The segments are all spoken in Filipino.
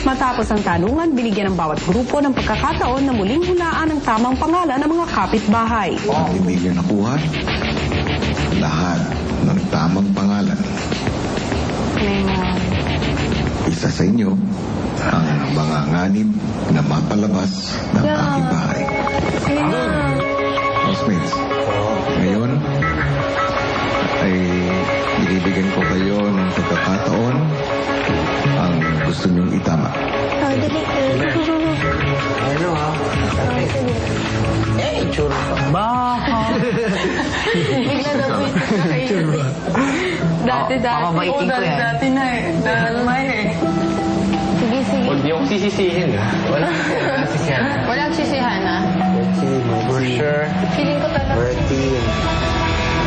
Matapos ang tanungan, binigyan ng bawat grupo ng pagkakataon na muling hulaan ang tamang pangalan ng mga kapitbahay. Hindi niyo nakuha lahat ng tamang pangalan. Isa sa inyo ang mga nganib na mapalabas ng aking bahay. Housemates, ngayon ay binibigyan ko kayo ng pagkakataon ang gusto niyong itama. Ano ha? Itsura pa. Baka. Bigla daw Dati. Mamamaitin ko yan. Dati na eh. Dahil eh. Sige. Huwag niyo akong sisisihin, ha? Walang sisihan. Walang sisihan, ha? For sure. Feeling ko talaga.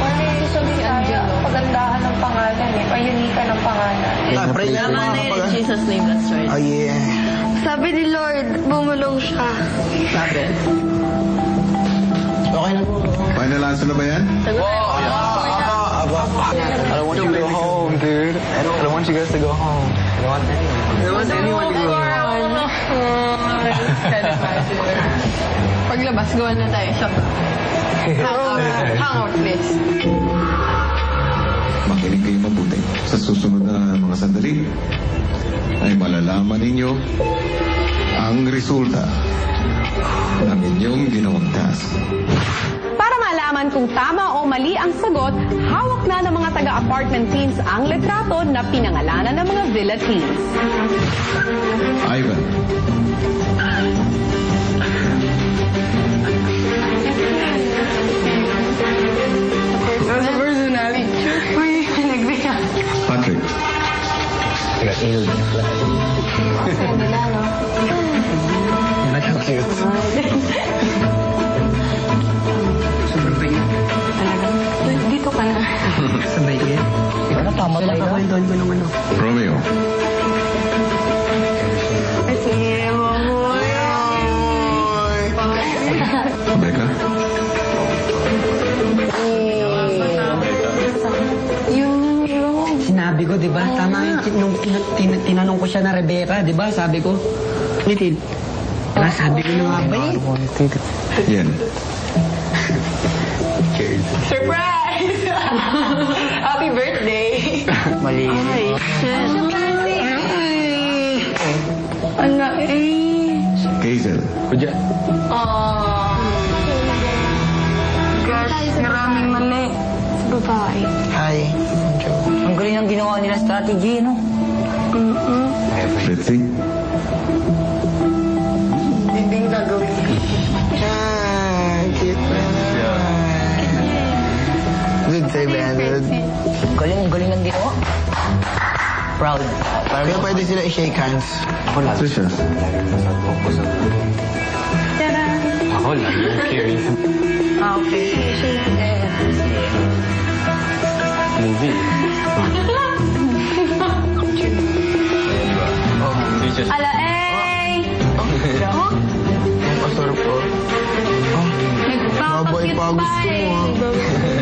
Walang sisisihan. Pagandahan ng pangalan eh. Payunikan ng pangalan. Pray na naman In Jesus' name, that's right. Oh yeah. Sabi ni Lord, bumulong siya. Sabi. Okay na po. Final answer na ba yan? I don't want you to go home, dude. I don't want you guys to go home. I don't want anyone to go home. Paglabas, gawa na tayo. Shop. Hang out, please. Makinig kayo mabuti. Sa susunod na mga sandali ay malalaman ninyo ang resulta ng inyong ginawang task. Para malaman kung tama o mali ang sagot, hawak na ng mga taga-apartment teams ang litrato na pinangalanan ng mga villa teams. Ivan. Nasa personal. Uy, nagbigyan. Patrick. That's cute. Dito ka na. Sabay yan. Ano tama tayo? Doon ko naman. Romeo. Becca. Sinabi ko, di ba? Tama yung nung tinanong ko siya na Rebecca, di ba? Sabi ko, Little. Sabi ko na nga ba eh? Yan. Surprise! Happy birthday! Mali. Ala eh. Hazel. Kuya. Gosh, maraming mali. Sa babae. Hi. Ang galing ang ginawa nila strategy, no? Fritzy. Hindi gagawin. Cute na. Good save, Andrew. Galing ang ginawa. Proud. Kaya pwede sila i-shake hands. Trisha. Ako lang. Curious. Okay. Movie. Ala eh! Pasarap po. Baboy pa gusto mo, ha?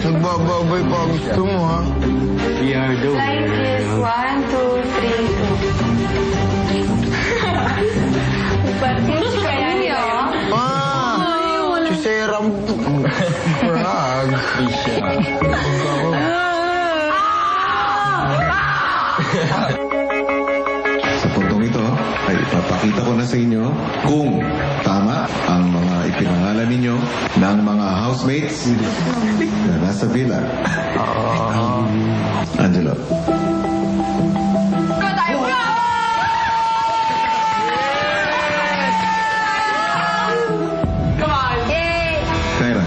Nagbababoy pa gusto mo, ha? We are doing. Like this. 1, 2, 3, 2. Batis kaya niya. Siseram. Brag. Sa puntong ito ay ipapakita ko na sa inyo kung tama ang mga ipinangalan ninyo ng mga housemates na nasa villa. Angelo. Kyra.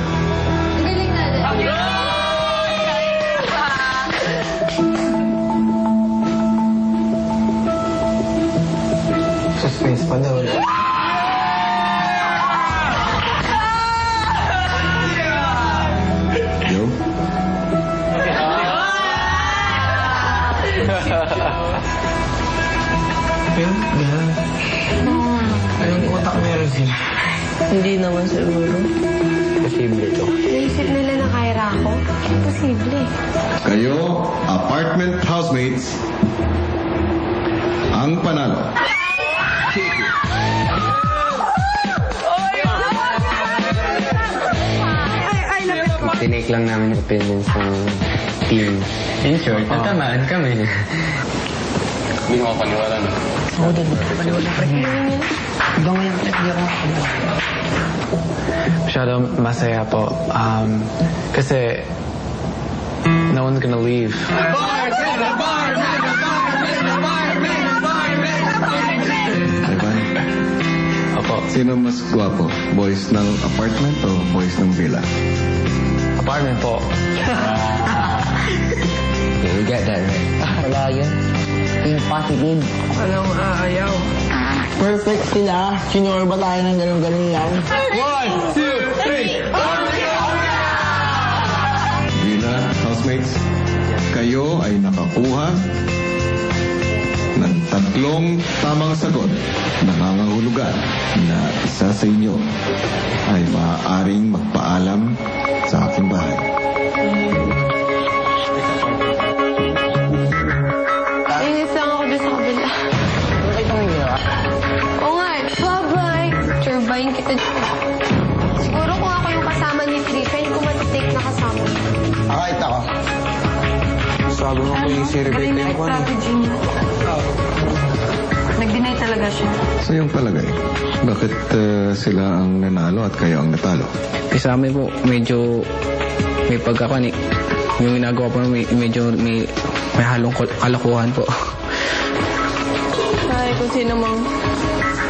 Suspense pa daw. Joe. Pero, ganun. Anong utak meron sila? Hindi naman siguro. Posible to. Naisip nila na Kyra ako? Imposible. Kayo, apartment housemates, ang panalo. check lang namin yung opinions ng team. In short, natamaan kami. Hindi ko mapaniwala na. Oo, din. Paniwala pre. Iba ngayon, pre. Hindi ako makapaniwala. Masyado masaya po. Kasi no one's gonna leave. Ivan, Opo. sino mas gwapo? Boys ng apartment o boys ng villa? Apartment po. Yeah, you get that right. Wala yun. Yung positive. Walang aayaw. Perfect sila. Sinure ba tayo ng ganun-ganun lang? Villa housemates, kayo ay nakakuha ng 3 tamang sagot. Nangangahulugan na isa sa inyo ay maaaring magpaalam sa aking bahay. Inis lang ako doon sa kabila. Oo nga, bye-bye. Turbine kita dyan. Siguro kung ako yung kasama ni Tripa, hindi ko matitake na kasama. Kahit ako. Sabi mo po si Rebecca yung kwan. strategy niya. Nag-deny talaga siya. Sa iyong palagay, bakit sila ang nanalo at kayo ang natalo? Sa amin po, medyo may pagkakanik. Yung ginagawa po medyo may halong kalokohan po. Ay, kung sino mang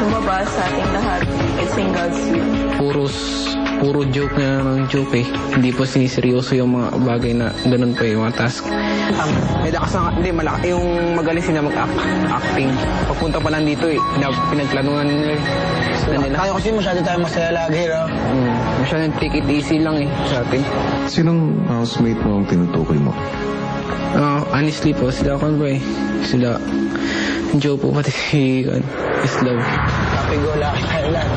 lumabas sa ating lahat, it's in God's will. Puro joke na ng joke eh. Hindi po siniseryoso yung mga bagay na ganun pa yung mga task. May lakas na, hindi, malaki yung magaling sila mag-acting. Pagpunta pa lang dito eh, pinagplanuhan nila eh. Tayo kasi masyado tayo masaya lagi, no? Masyadong take it easy lang eh, sa atin. Sinong housemate mo ang tinutukoy mo? Honestly po, sila Convoy. Sila Joe po pati si Islove. Kapigola, kailan?